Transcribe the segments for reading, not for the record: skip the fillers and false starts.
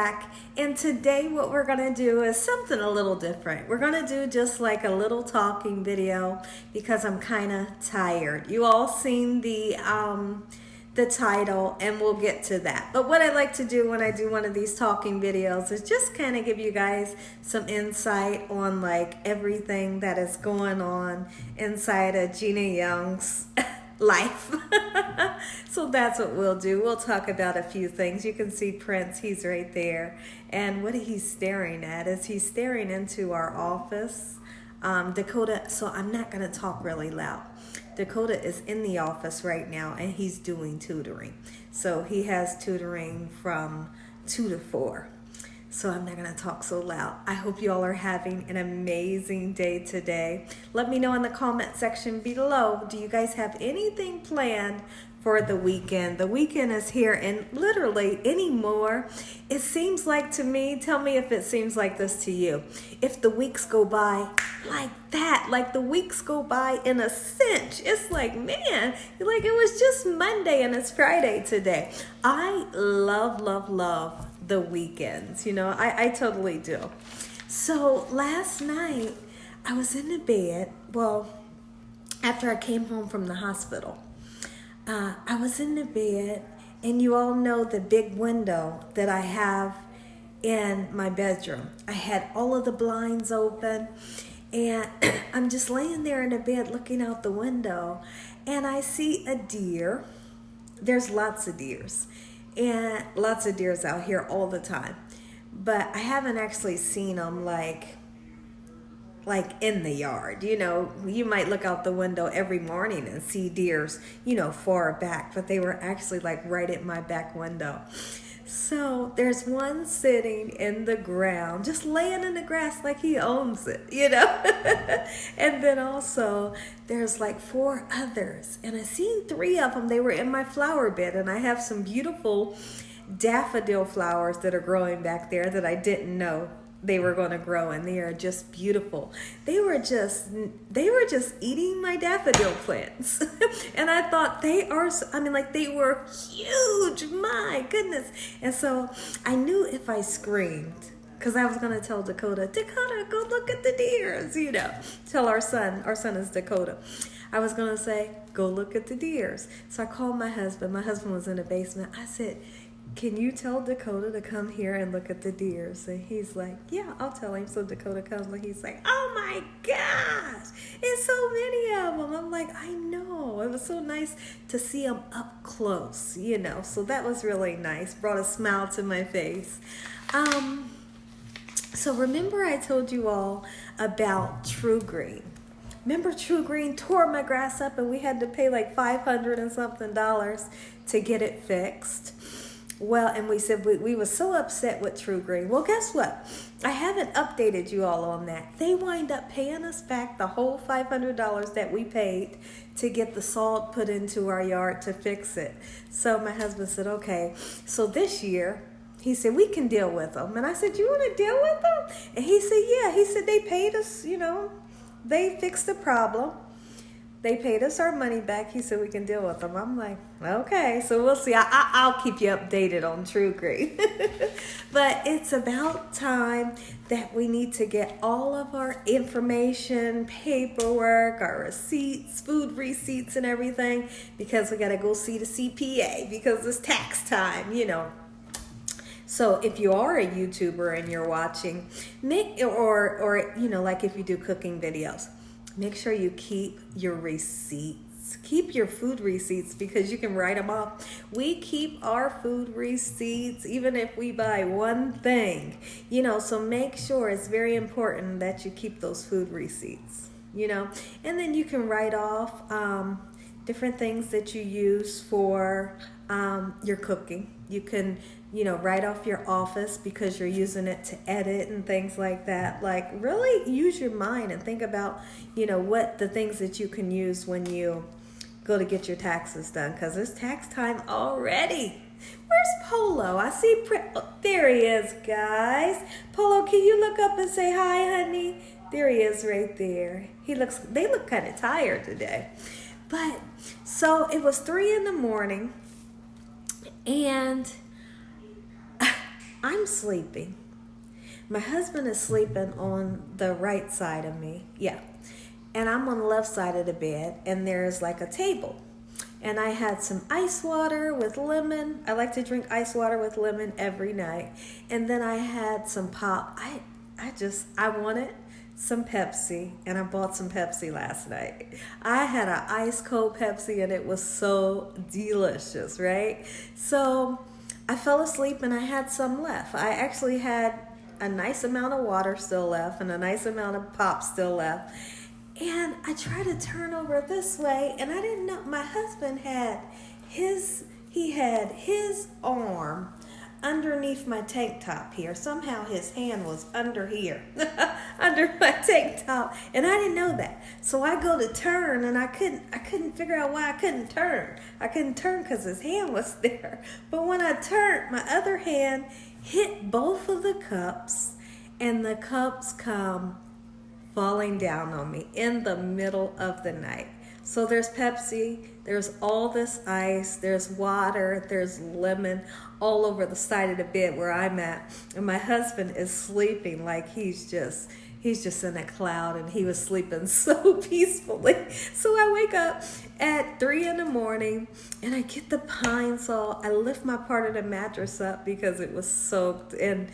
back, and today what we're gonna do is something a little different. We're gonna do just like a little talking video because I'm kind of tired. You all seen the title, and we'll get to that. But what I like to do when I do one of these talking videos is just kind of give you guys some insight on like everything that is going on inside of Gina Young's life. So that's what we'll do. We'll talk about a few things. You can see Prince, he's right there. And what he's staring at is he's staring into our office. Dakota, so I'm not going to talk really loud. Dakota is in the office right now and he's doing tutoring. So he has tutoring from 2 to 4. So I'm not going to talk so loud. I hope you all are having an amazing day today. Let me know in the comment section below, do you guys have anything planned for the weekend? The weekend is here, and literally anymore, it seems like to me, tell me if it seems like this to you, if the weeks go by like that, like the weeks go by in a cinch. It's like, man, like it was just Monday and it's Friday today. I love the weekends, you know, I totally do. So last night I was in the bed, well, after I came home from the hospital, I was in the bed, and you all know the big window that I have in my bedroom. I had all of the blinds open, and I'm just laying there in the bed looking out the window, and I see a deer. There's lots of deers, and lots of deers out here all the time, but I haven't actually seen them like in the yard. You know, you might look out the window every morning and see deers, you know, far back, but they were actually like right at my back window. So there's one sitting in the ground, just laying in the grass like he owns it, you know. And then also there's like 4 others, and I seen 3 of them. They were in my flower bed, and I have some beautiful daffodil flowers that are growing back there that I didn't know they were going to grow, and they are just beautiful. They were just eating my daffodil plants. And I thought they were huge, my goodness. And so I knew if I screamed, because I was going to tell Dakota, go look at the deers, you know, tell our son is Dakota. I was going to say, go look at the deers. So I called my husband was in the basement. I said, can you tell Dakota to come here and look at the deers? And he's like, yeah, I'll tell him. So Dakota comes, and he's like, oh my gosh, it's so many of them. I'm like, I know. It was so nice to see them up close, you know. So that was really nice. Brought a smile to my face. So remember I told you all about True Green. Remember True Green tore my grass up, and we had to pay like $500 and something to get it fixed. Well, and we said we were so upset with True Green. Well, guess what? I haven't updated you all on that. They wind up paying us back the whole $500 that we paid to get the salt put into our yard to fix it. So my husband said, okay. So this year, he said, we can deal with them. And I said, you want to deal with them? And he said, yeah. He said, they paid us, you know, they fixed the problem. They paid us our money back. He said we can deal with them. I'm like, okay, so we'll see. I'll keep you updated on True Green. But it's about time that we need to get all of our information, paperwork, our receipts, food receipts and everything, because we got to go see the CPA because it's tax time, you know. So if you are a YouTuber and you're watching, or you know, like if you do cooking videos, make sure you keep your receipts. Keep your food receipts, because you can write them off. We keep our food receipts even if we buy one thing, you know, so make sure, it's very important that you keep those food receipts, you know. And then you can write off different things that you use for your cooking. You can, you know, write off your office because you're using it to edit and things like that. Like, really use your mind and think about, you know, what the things that you can use when you go to get your taxes done, because it's tax time already. Where's Polo? I see, there he is, guys. Polo, can you look up and say hi, honey? There he is right there. They look kind of tired today. But, so it was 3 in the morning, and I'm sleeping. My husband is sleeping on the right side of me. Yeah. And I'm on the left side of the bed, and there's like a table. And I had some ice water with lemon. I like to drink ice water with lemon every night. And then I had some pop. I wanted some Pepsi, and I bought some Pepsi last night. I had an ice cold Pepsi, and it was so delicious, right? So I fell asleep, and I had some left. I actually had a nice amount of water still left and a nice amount of pop still left. And I tried to turn over this way, and I didn't know my husband had his arm underneath my tank top here. Somehow his hand was under here, under my tank top, and I didn't know that. So I go to turn, and I couldn't figure out why I couldn't turn. I couldn't turn because his hand was there. But when I turned, my other hand hit both of the cups, and the cups come falling down on me in the middle of the night. So there's Pepsi, there's all this ice, there's water, there's lemon all over the side of the bed where I'm at. And my husband is sleeping like he's just in a cloud, and he was sleeping so peacefully. So I wake up at 3 in the morning, and I get the Pine Sol. I lift my part of the mattress up because it was soaked, and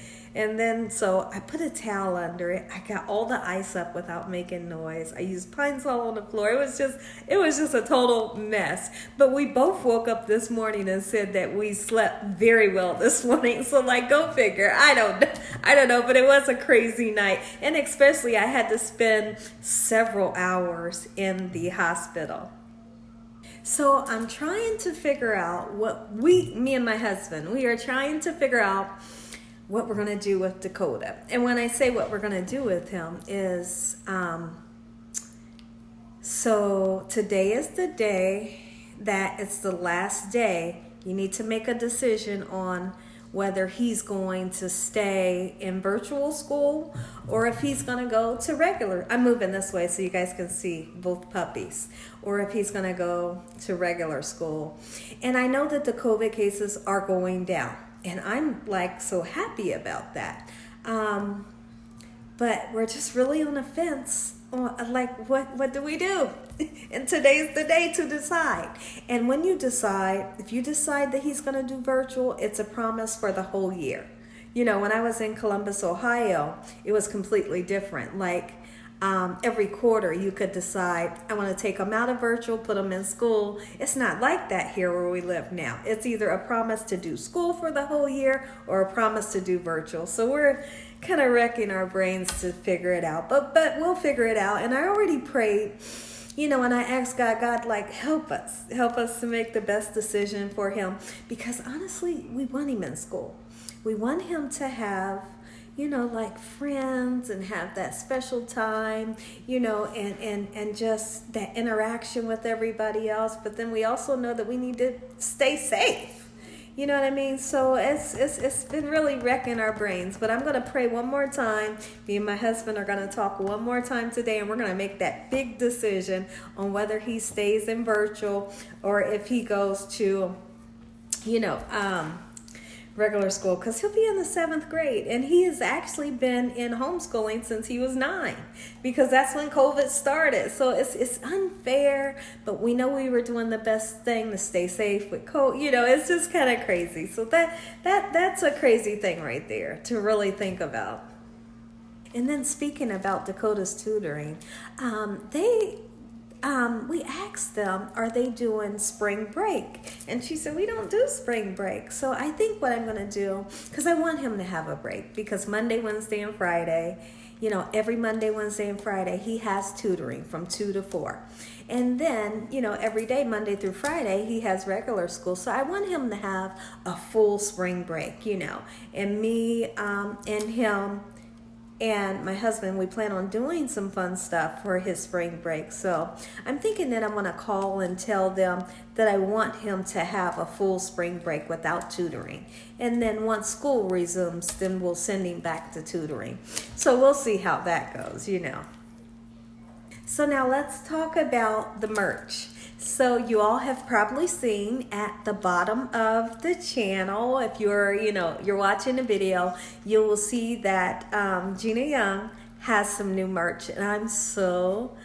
then so I put a towel under it. I got all the ice up without making noise. I used Pine Sol on the floor. It was just a total mess. But we both woke up this morning and said that we slept very well this morning. So like, go figure. I don't know, but it was a crazy night. And especially I had to spend several hours in the hospital. So I'm trying to figure out me and my husband, we are trying to figure out what we're going to do with Dakota. And when I say what we're going to do with him is, so today is the day that it's the last day. You need to make a decision on whether he's going to stay in virtual school or if he's going to go to regular. I'm moving this way so you guys can see both puppies. Or if he's going to go to regular school. And I know that the COVID cases are going down. And I'm like so happy about that. But we're just really on the fence. Like, what do we do? And today's the day to decide. And when you decide, if you decide that he's going to do virtual, it's a promise for the whole year. You know, when I was in Columbus, Ohio, it was completely different. Like, every quarter you could decide, I want to take them out of virtual, put them in school. It's not like that here where we live now. It's either a promise to do school for the whole year or a promise to do virtual. So we're kind of wrecking our brains to figure it out, but we'll figure it out. And I already prayed, you know, and I asked God, like, help us to make the best decision for him, because honestly, we want him in school. We want him to have, you know, like friends and have that special time, you know, and just that interaction with everybody else. But then we also know that we need to stay safe. You know what I mean? So it's been really wrecking our brains. But I'm going to pray one more time. Me and my husband are going to talk one more time today, and we're going to make that big decision on whether he stays in virtual or if he goes to, you know, regular school, because he'll be in the 7th grade, and he has actually been in homeschooling since he was 9, because that's when COVID started. So it's unfair, but we know we were doing the best thing to stay safe with COVID. You know, it's just kind of crazy. So that's a crazy thing right there to really think about. And then speaking about Dakota's tutoring, we asked them, are they doing spring break? And she said, we don't do spring break. So I think what I'm going to do, because I want him to have a break, because Monday, Wednesday, and Friday, you know, every Monday, Wednesday, and Friday, he has tutoring from 2 to 4. And then, you know, every day, Monday through Friday, he has regular school. So I want him to have a full spring break, you know. And me and him and my husband, we plan on doing some fun stuff for his spring break. So I'm thinking that I'm going to call and tell them that I want him to have a full spring break without tutoring. And then once school resumes, then we'll send him back to tutoring. So we'll see how that goes, you know. So now let's talk about the merch. So you all have probably seen at the bottom of the channel, if you're watching the video, you will see that Gina Young has some new merch, and I'm so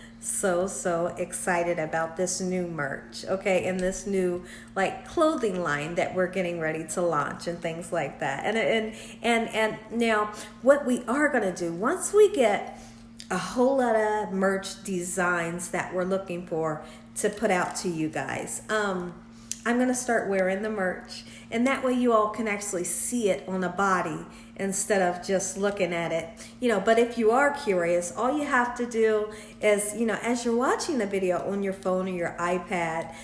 excited about this new merch, okay, and this new like clothing line that we're getting ready to launch and things like that. And now what we are going to do once we get a whole lot of merch designs that we're looking for to put out to you guys, I'm gonna start wearing the merch, and that way you all can actually see it on a body instead of just looking at it, but if you are curious, all you have to do is, as you're watching the video on your phone or your iPad,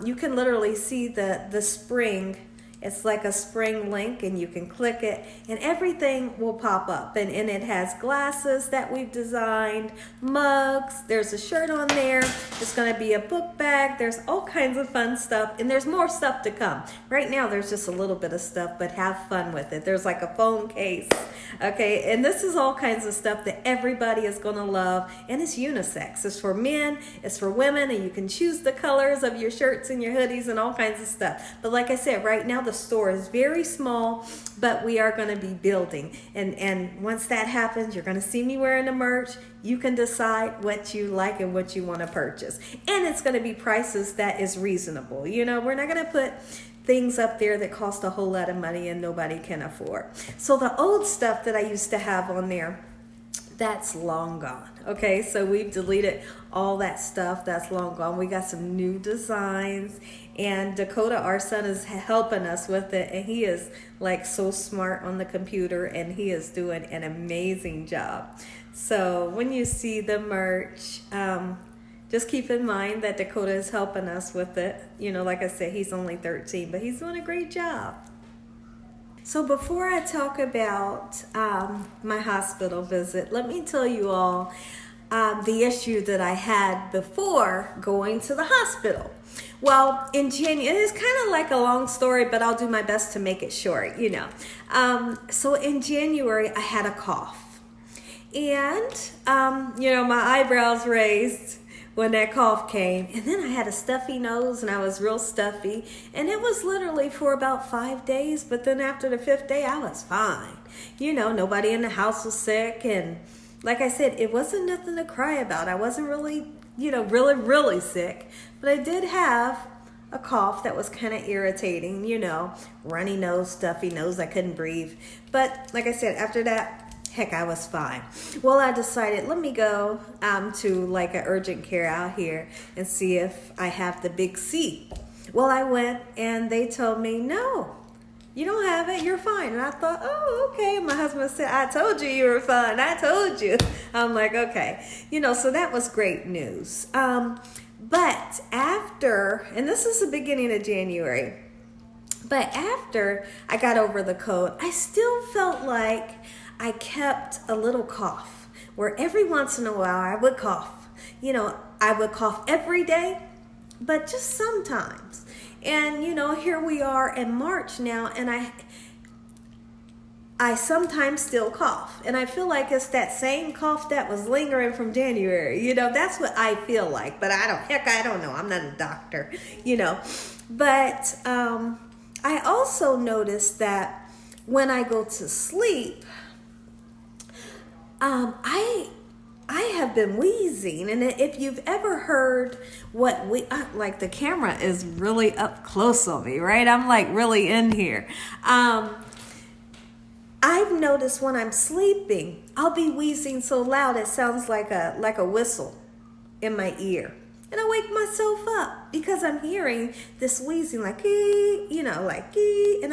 you can literally see the spring. It's like a spring link, and you can click it and everything will pop up, and it has glasses that we've designed, mugs, there's a shirt on there, it's going to be a book bag, there's all kinds of fun stuff, and there's more stuff to come. Right now there's just a little bit of stuff, but have fun with it. There's like a phone case, okay, and this is all kinds of stuff that everybody is going to love, and it's unisex. It's for men, it's for women, and you can choose the colors of your shirts and your hoodies and all kinds of stuff. But like I said, right now the store is very small, but we are going to be building, and once that happens, you're going to see me wearing the merch. You can decide what you like and what you want to purchase, and it's going to be prices that is reasonable. We're not going to put things up there that cost a whole lot of money and nobody can afford. So the old stuff that I used to have on there, that's long gone. Okay, so we've deleted all that stuff. That's long gone. We got some new designs, and Dakota, our son, is helping us with it, and he is like so smart on the computer, and he is doing an amazing job. So when you see the merch, just keep in mind that Dakota is helping us with it. Like I said, he's only 13, but he's doing a great job. So before I talk about my hospital visit, let me tell you all the issue that I had before going to the hospital. Well, in January, it's kind of like a long story, but I'll do my best to make it short, So in January, I had a cough. And, my eyebrows raised when that cough came, and then I had a stuffy nose, and I was real stuffy, and it was literally for about 5 days, but then after the 5th day, I was fine. Nobody in the house was sick, and like I said, it wasn't nothing to cry about. I wasn't really, really sick, but I did have a cough that was kind of irritating, runny nose, stuffy nose, I couldn't breathe, but like I said, after that, heck, I was fine. Well, I decided, let me go to like an urgent care out here and see if I have the big C. Well, I went and they told me, no, you don't have it, you're fine. And I thought, oh, okay. My husband said, I told you you were fine. I told you. I'm like, okay. So that was great news. But after, and this is the beginning of January, but after I got over the cold, I still felt like I kept a little cough where every once in a while I would cough. I would cough every day, but just sometimes. And, here we are in March now, and I sometimes still cough. And I feel like it's that same cough that was lingering from January. That's what I feel like, but I don't know. I'm not a doctor, But I also noticed that when I go to sleep, I have been wheezing, and if you've ever heard what like the camera is really up close on me, right? I'm like really in here. I've noticed when I'm sleeping, I'll be wheezing so loud it sounds like a whistle in my ear. And I wake myself up because I'm hearing this wheezing like, and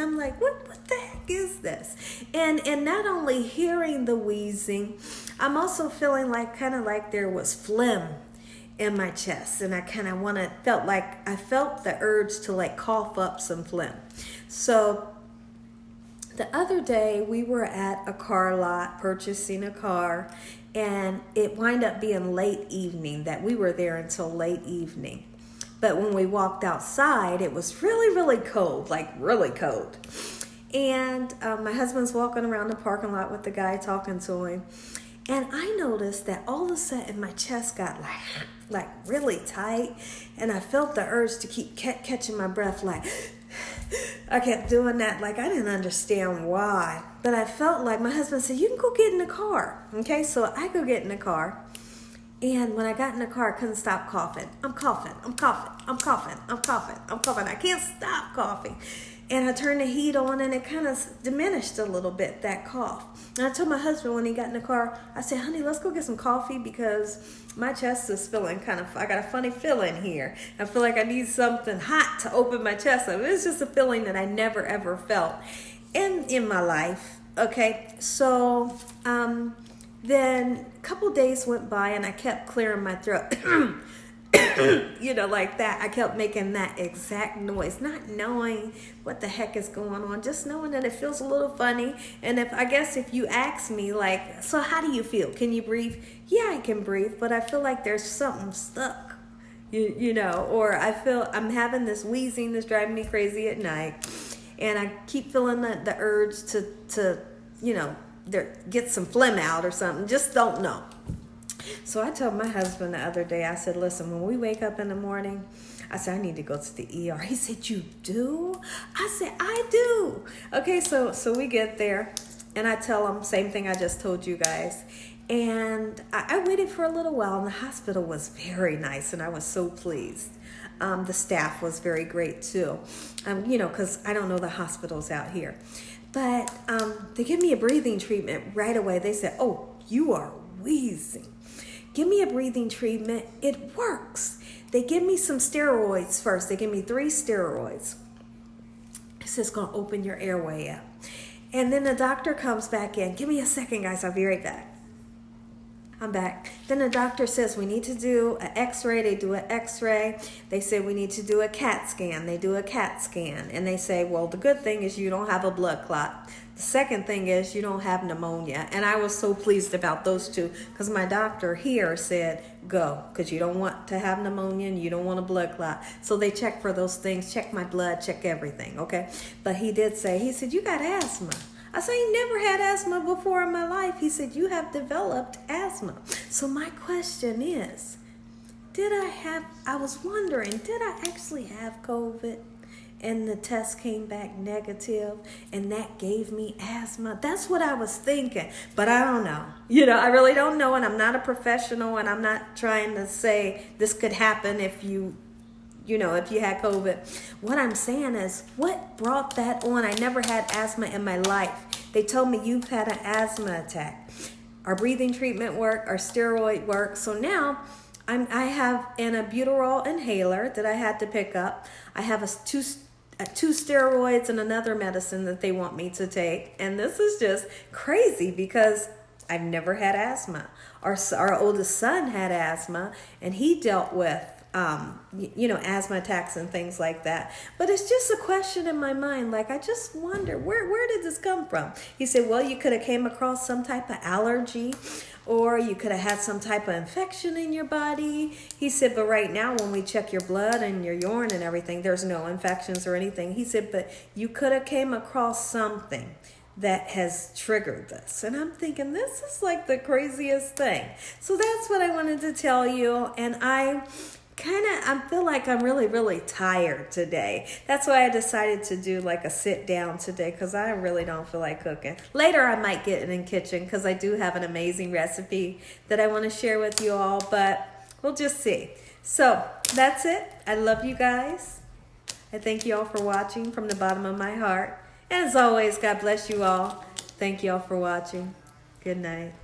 I'm like, what the heck is this? And not only hearing the wheezing, I'm also feeling like kind of like there was phlegm in my chest, and I kind of I felt the urge to like cough up some phlegm. So the other day we were at a car lot purchasing a car, and it wound up being late evening, that we were there until late evening. But when we walked outside, it was really, really cold, like really cold. And my husband's walking around the parking lot with the guy talking to him. And I noticed that all of a sudden my chest got like really tight, and I felt the urge to keep catching my breath, like I kept doing that, like I didn't understand why. But I felt like, my husband said, you can go get in the car. Okay, so I go get in the car. And when I got in the car, I couldn't stop coughing. I'm coughing, I'm coughing, I'm coughing, I'm coughing, I'm coughing. I can't stop coughing. And I turned the heat on, and it kind of diminished a little bit, that cough. And I told my husband when he got in the car, I said, honey, let's go get some coffee because my chest is feeling I got a funny feeling here. I feel like I need something hot to open my chest up. It was just a feeling that I never ever felt in my life. Okay, so then a couple days went by, and I kept clearing my throat. You know, like that. I kept making that exact noise, not knowing what the heck is going on, just knowing that it feels a little funny. And I guess if you ask me, like, so how do you feel? Can you breathe? Yeah, I can breathe, but I feel like there's something stuck, you know, or I feel I'm having this wheezing that's driving me crazy at night. And I keep feeling the urge to you know, get some phlegm out or something. Just don't know. So I told my husband the other day, I said, listen, when we wake up in the morning, I said, I need to go to the ER. He said, you do? I said, I do. Okay, so we get there, and I tell him same thing I just told you guys. And I waited for a little while, and the hospital was very nice, and I was so pleased. The staff was very great too, you know, because I don't know the hospitals out here. But they gave me a breathing treatment right away. They said, oh, you are wheezing. Give me a breathing treatment. It works. They give me some steroids first. They give me 3 steroids. It says it's going to open your airway up. And then the doctor comes back in. Give me a second, guys. I'll be right back. I'm back. Then the doctor says we need to do an x-ray. They do an x-ray. They say we need to do a CAT scan. They do a CAT scan. And they say, well, the good thing is you don't have a blood clot. The second thing is you don't have pneumonia. And I was so pleased about those two because my doctor here said, go, because you don't want to have pneumonia and you don't want a blood clot. So they check for those things, check my blood, check everything, okay? But he did say, he said, you got asthma. I said, I never had asthma before in my life. He said, you have developed asthma. So my question is, I was wondering, did I actually have COVID? And the test came back negative, and that gave me asthma. That's what I was thinking, but I don't know. You know, I really don't know, and I'm not a professional, and I'm not trying to say this could happen if you had COVID. What I'm saying is, what brought that on? I never had asthma in my life. They told me you've had an asthma attack. Our breathing treatment worked, our steroid worked. So now I have an albuterol inhaler that I had to pick up. I have two steroids and another medicine that they want me to take. And this is just crazy because I've never had asthma. Our oldest son had asthma, and he dealt with asthma attacks and things like that. But it's just a question in my mind. Like, I just wonder, where did this come from? He said, well, you could have came across some type of allergy, or you could have had some type of infection in your body. He said, but right now when we check your blood and your urine and everything, there's no infections or anything. He said, but you could have came across something that has triggered this. And I'm thinking, this is like the craziest thing. So that's what I wanted to tell you. And I feel like I'm really, really tired today. That's why I decided to do like a sit down today, because I really don't feel like cooking. Later I might get in the kitchen because I do have an amazing recipe that I want to share with you all, but we'll just see. So that's it. I love you guys. I thank you all for watching from the bottom of my heart. And as always, God bless you all. Thank you all for watching. Good night.